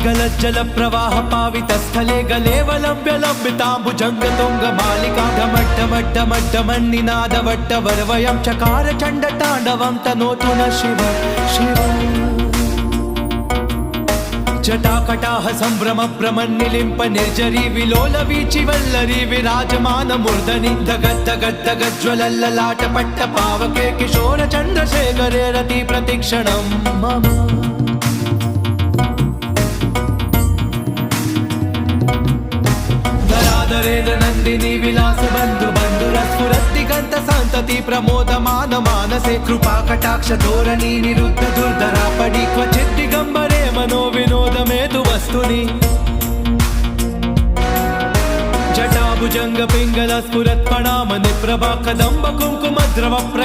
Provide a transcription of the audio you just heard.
गलज्जल प्रवाह पावित स्थले गलेवलंब्य लंबितांबुजंग तुंग मालिका ढमड्ढमड्ढमड्ढमन्निनाद वट्टवर्वयं चकार चंड तांडवं तनोतु न शिव शिव जटाकटाह संभ्रम प्रमन्निलिंप निर्जरी विलोल वीचि वल्लरी विराजमान मूर्धनि धगद्धगद्धगज्ज्वलल्ललाट पट्ट पावके किशोर चंद्रशेखरे रति प्रतिक्षणं मम धराधरेन्द्र नंदिनी विलास बंधु बंधुरस्फुरद्दिगंत संतति प्रमोदमान मानसे कृपा कटाक्ष धोरणी निरुद्ध दुर्धरा पडी क्वचित् दिगंबरे मनो विनोद मेतु वस्तुनि जटाभुजंग पिंगल स्फुरत् प्रणाम निप्रभा कदंब कुंकुम द्रव